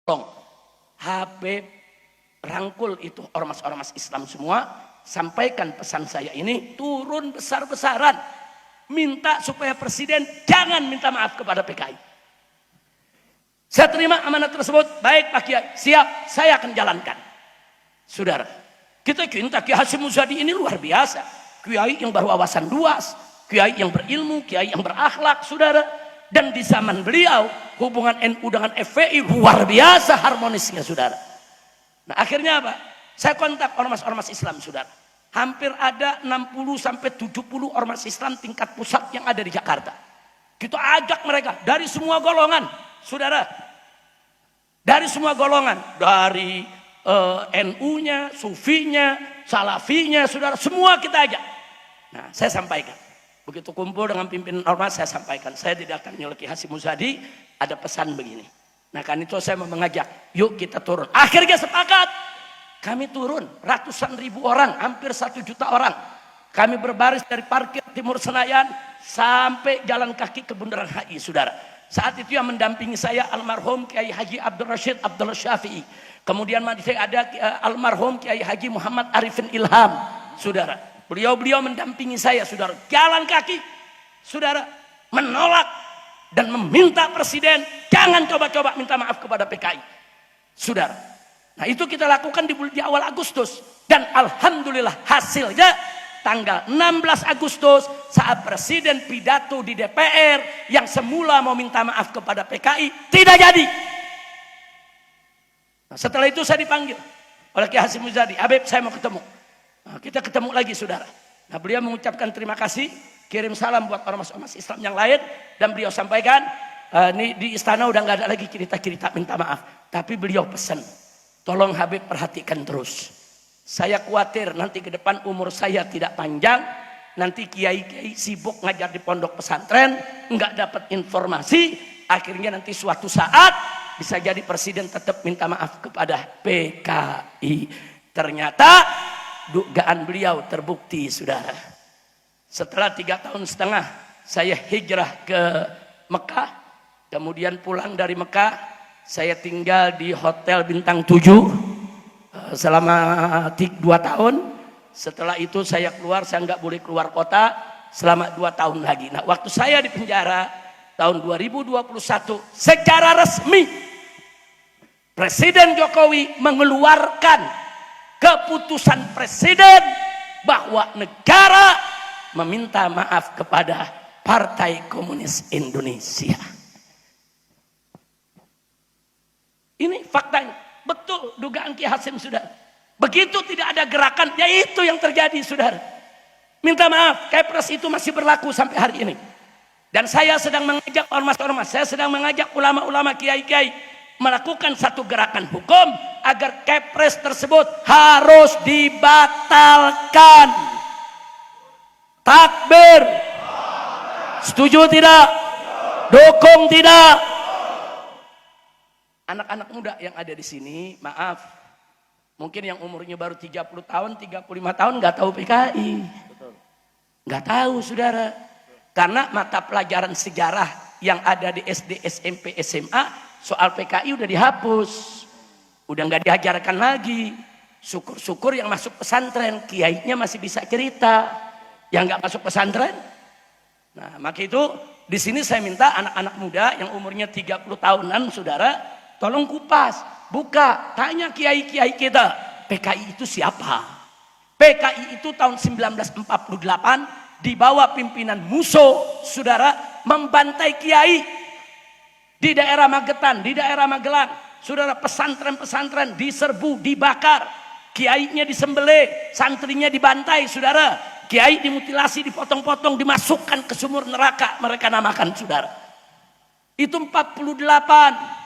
Tolong Habib rangkul itu ormas-ormas Islam semua, sampaikan pesan saya ini, turun besar-besaran minta supaya presiden jangan minta maaf kepada PKI. Saya terima amanat tersebut. Baik Pak Kiai, siap, saya akan jalankan. Saudara, kita cinta Kiai Hasyim Muzadi ini luar biasa. Kiai yang berwawasan luas, kiai yang berilmu, kiai yang berakhlak, saudara. Dan di zaman beliau hubungan NU dengan FPI luar biasa harmonisnya, saudara. Nah akhirnya apa? Saya kontak ormas-ormas Islam, saudara. Hampir ada 60 sampai 70 ormas Islam tingkat pusat yang ada di Jakarta. Kita ajak mereka dari semua golongan, saudara. Dari semua golongan, dari NU-nya, Sufinya, Salafinya, saudara, semua kita ajak. Nah, saya sampaikan. Begitu kumpul dengan pimpinan ormas, saya sampaikan, saya tidak akan nyeleki Hasyim Muzadi, ada pesan begini. Nah, kan itu saya mau mengajak, yuk kita turun. Akhirnya sepakat. Kami turun, ratusan ribu orang, hampir 1 juta orang. Kami berbaris dari parkir Timur Senayan sampai jalan kaki ke Bundaran HI, saudara. Saat itu yang mendampingi saya almarhum Kiai Haji Abdul Rashid Abdul Syafi'i. Kemudian ada almarhum Kiai Haji Muhammad Arifin Ilham, saudara. Beliau mendampingi saya, saudara. Jalan kaki, saudara, menolak dan meminta presiden jangan coba-coba minta maaf kepada PKI, saudara. Nah itu kita lakukan di awal Agustus. Dan alhamdulillah hasilnya tanggal 16 Agustus saat presiden pidato di DPR yang semula mau minta maaf kepada PKI tidak jadi. Nah, setelah itu saya dipanggil oleh Kiai Hasyim Muzadi, Habib saya mau ketemu. Nah, kita ketemu lagi, saudara. Nah beliau mengucapkan terima kasih, kirim salam buat ormas-ormas Islam yang lain, dan beliau sampaikan ini di istana udah nggak ada lagi cerita-cerita minta maaf, tapi beliau pesan, tolong Habib perhatikan terus. Saya khawatir nanti ke depan umur saya tidak panjang, nanti kiai-kiai sibuk ngajar di pondok pesantren, nggak dapat informasi, akhirnya nanti suatu saat bisa jadi presiden tetap minta maaf kepada PKI. Ternyata dugaan beliau terbukti, saudara. Setelah 3,5 tahun saya hijrah ke Mekah, kemudian pulang dari Mekah. Saya tinggal di hotel bintang 7 selama 2 tahun. Setelah itu saya keluar, saya nggak boleh keluar kota selama 2 tahun lagi. Nah waktu saya di penjara tahun 2021 secara resmi Presiden Jokowi mengeluarkan keputusan presiden bahwa negara meminta maaf kepada Partai Komunis Indonesia. Ini faktanya, betul dugaan Kiai Hasyim, saudara. Begitu tidak ada gerakan, ya itu yang terjadi, saudara. Minta maaf, Kepres itu masih berlaku sampai hari ini. Dan saya sedang mengajak ormas-ormas, saya sedang mengajak ulama-ulama, kiai-kiai melakukan satu gerakan hukum agar Kepres tersebut harus dibatalkan. Takbir. Setuju tidak? Dukung tidak? Anak-anak muda yang ada di sini, maaf, mungkin yang umurnya baru 30 tahun, 35 tahun nggak tahu PKI. Nggak tahu, saudara. Karena mata pelajaran sejarah yang ada di SD, SMP, SMA, soal PKI udah dihapus. Udah nggak diajarkan lagi. Syukur-syukur yang masuk pesantren, kiainya masih bisa cerita. Yang nggak masuk pesantren. Nah, maka itu di sini saya minta anak-anak muda yang umurnya 30 tahunan, saudara, tolong kupas, buka, tanya kiai-kiai kita, PKI itu siapa? PKI itu tahun 1948 di bawah pimpinan Musso, saudara, membantai kiai di daerah Magetan, di daerah Magelang, saudara, pesantren-pesantren diserbu, dibakar, kiainya disembelih, santrinya dibantai, saudara, kiai dimutilasi, dipotong-potong, dimasukkan ke sumur neraka, mereka namakan, saudara. Itu 48.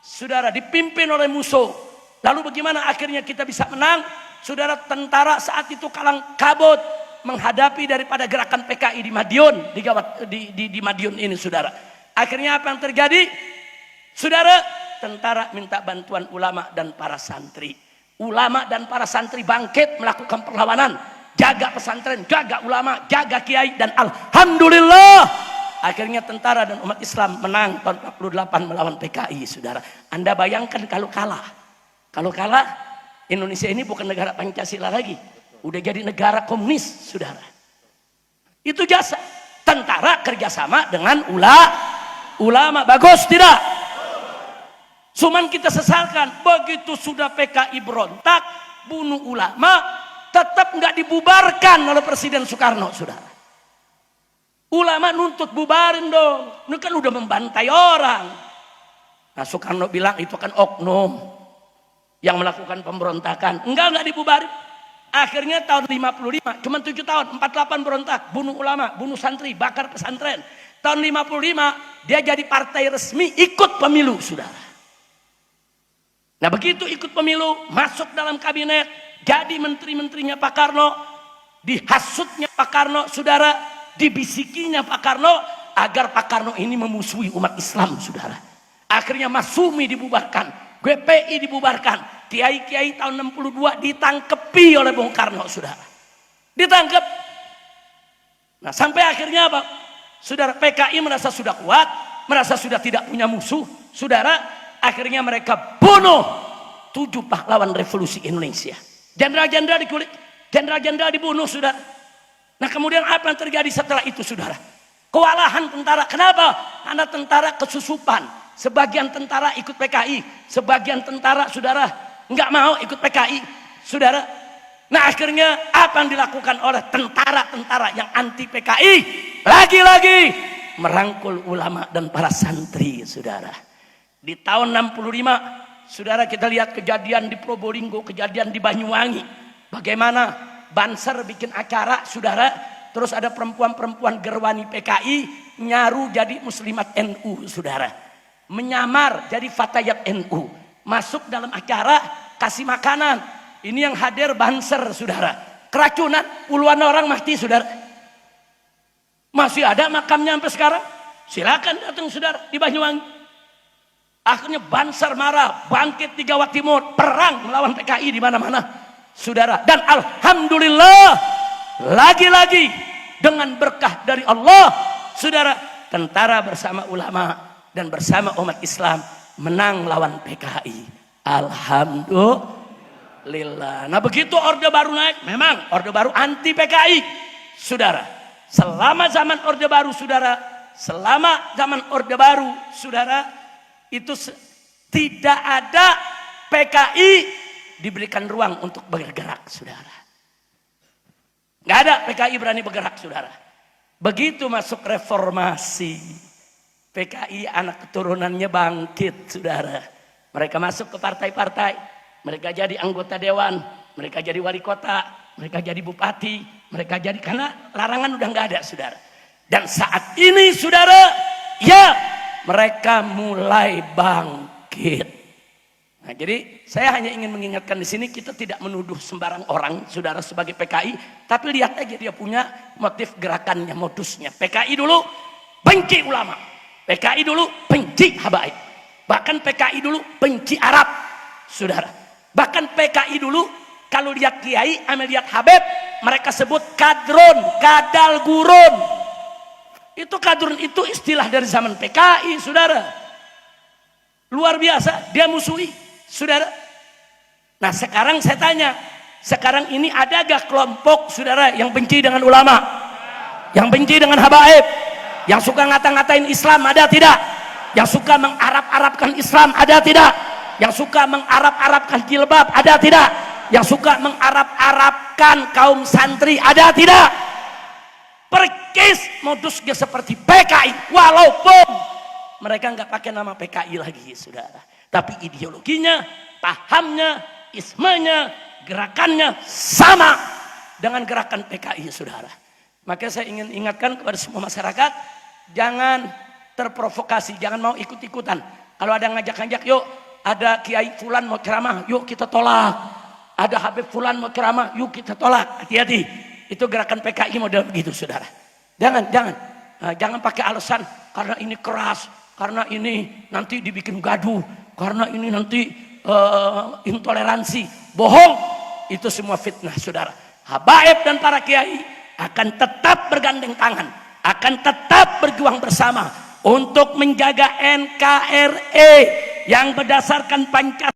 Saudara, dipimpin oleh musuh. Lalu bagaimana akhirnya kita bisa menang? Saudara, tentara saat itu kalang kabut menghadapi daripada gerakan PKI di Madiun, di Madiun ini, saudara. Akhirnya apa yang terjadi? Saudara, tentara minta bantuan ulama dan para santri. Ulama dan para santri bangkit melakukan perlawanan, jaga pesantren, jaga ulama, jaga kiai, dan alhamdulillah Akhirnya tentara dan umat Islam menang tahun 48 melawan PKI, saudara. Anda bayangkan kalau kalah. Kalau kalah, Indonesia ini bukan negara Pancasila lagi. Udah jadi negara komunis, saudara. Itu jasa. Tentara kerjasama dengan ulama. Bagus tidak? Cuman kita sesalkan, begitu sudah PKI berontak, bunuh ulama, tetap nggak dibubarkan oleh Presiden Soekarno, saudara. Ulama nuntut bubarin dong. Ini kan udah membantai orang. Nah, Soekarno bilang itu kan oknum yang melakukan pemberontakan. Enggak dibubarin. Akhirnya tahun 55, cuma 7 tahun, 48 berontak, bunuh ulama, bunuh santri, bakar pesantren. Tahun 55 dia jadi partai resmi, ikut pemilu, saudara. Nah, begitu ikut pemilu, masuk dalam kabinet, jadi menteri-menterinya Pak Karno, dihasutnya Pak Karno, saudara. Dibisikinya Pak Karno agar Pak Karno ini memusuhi umat Islam, saudara. Akhirnya Masumi dibubarkan, GPI dibubarkan, kiai-kiai tahun 62 ditangkepi oleh Bung Karno, saudara. Ditangkep. Nah, sampai akhirnya apa? Saudara, PKI merasa sudah kuat, merasa sudah tidak punya musuh, saudara. Akhirnya mereka bunuh 7 pahlawan revolusi Indonesia. Jenderal-jenderal dikulik, jenderal-jenderal dibunuh, saudara. Nah, kemudian apa yang terjadi setelah itu, saudara? Kewalahan tentara. Kenapa? Karena tentara kesusupan. Sebagian tentara ikut PKI, sebagian tentara, saudara, nggak mau ikut PKI, saudara. Nah, akhirnya apa yang dilakukan oleh tentara-tentara yang anti PKI? Lagi-lagi merangkul ulama dan para santri, saudara. Di tahun 65, saudara, kita lihat kejadian di Probolinggo, kejadian di Banyuwangi. Bagaimana Banser bikin acara, saudara, terus ada perempuan-perempuan gerwani PKI nyaru jadi muslimat NU, saudara. Menyamar jadi fatayat NU. Masuk dalam acara, kasih makanan. Ini yang hadir Banser, saudara. Keracunan, puluhan orang mati, saudara. Masih ada makamnya sampai sekarang. Silakan datang, saudara, di Banyuwangi. Akhirnya Banser marah, bangkit di Jawa Timur, perang melawan PKI di mana-mana, saudara. Dan alhamdulillah, lagi-lagi dengan berkah dari Allah, saudara, tentara bersama ulama dan bersama umat Islam menang lawan PKI. Alhamdulillah. Nah, begitu Orde Baru naik, memang Orde Baru anti PKI, saudara. Selama zaman Orde Baru, saudara, selama zaman Orde Baru, saudara, itu tidak ada PKI diberikan ruang untuk bergerak, saudara. Nggak ada PKI berani bergerak, saudara. Begitu masuk reformasi, PKI anak keturunannya bangkit, saudara. Mereka masuk ke partai-partai, mereka jadi anggota dewan, mereka jadi wali kota, mereka jadi bupati, mereka jadi, karena larangan udah nggak ada, saudara. Dan saat ini, saudara, ya, mereka mulai bangkit. Nah, jadi saya hanya ingin mengingatkan di sini, kita tidak menuduh sembarang orang, saudara, sebagai PKI, tapi lihat aja dia punya motif gerakannya, modusnya. PKI dulu benci ulama, PKI dulu benci habaib, bahkan PKI dulu benci Arab, saudara. Bahkan PKI dulu kalau lihat kiai, sama lihat habib, mereka sebut kadrun, kadal gurun. Itu kadrun itu istilah dari zaman PKI, saudara. Luar biasa, dia musuhi, saudara. Nah, sekarang saya tanya, sekarang ini ada gak kelompok, saudara, yang benci dengan ulama, yang benci dengan habaib, yang suka ngata-ngatain Islam, ada tidak? Yang suka mengarab-arabkan Islam, ada tidak? Yang suka mengarab-arabkan jilbab, ada tidak? Yang suka mengarab-arabkan kaum santri, ada tidak? Perkis modusnya seperti PKI, walaupun mereka nggak pakai nama PKI lagi, saudara. Tapi ideologinya, pahamnya, ismanya, gerakannya sama dengan gerakan PKI, saudara. Maka saya ingin ingatkan kepada semua masyarakat, jangan terprovokasi, jangan mau ikut-ikutan. Kalau ada ngajak-ngajak, yuk ada Kiai Fulan mau ceramah, yuk kita tolak. Ada Habib Fulan mau ceramah, yuk kita tolak. Hati-hati, itu gerakan PKI model begitu, saudara. Jangan pakai alasan karena ini keras, karena ini nanti dibikin gaduh, karena ini nanti intoleransi. Bohong, itu semua fitnah, saudara. Habaib dan para kiai akan tetap bergandeng tangan akan tetap berjuang bersama untuk menjaga NKRI yang berdasarkan Pancasila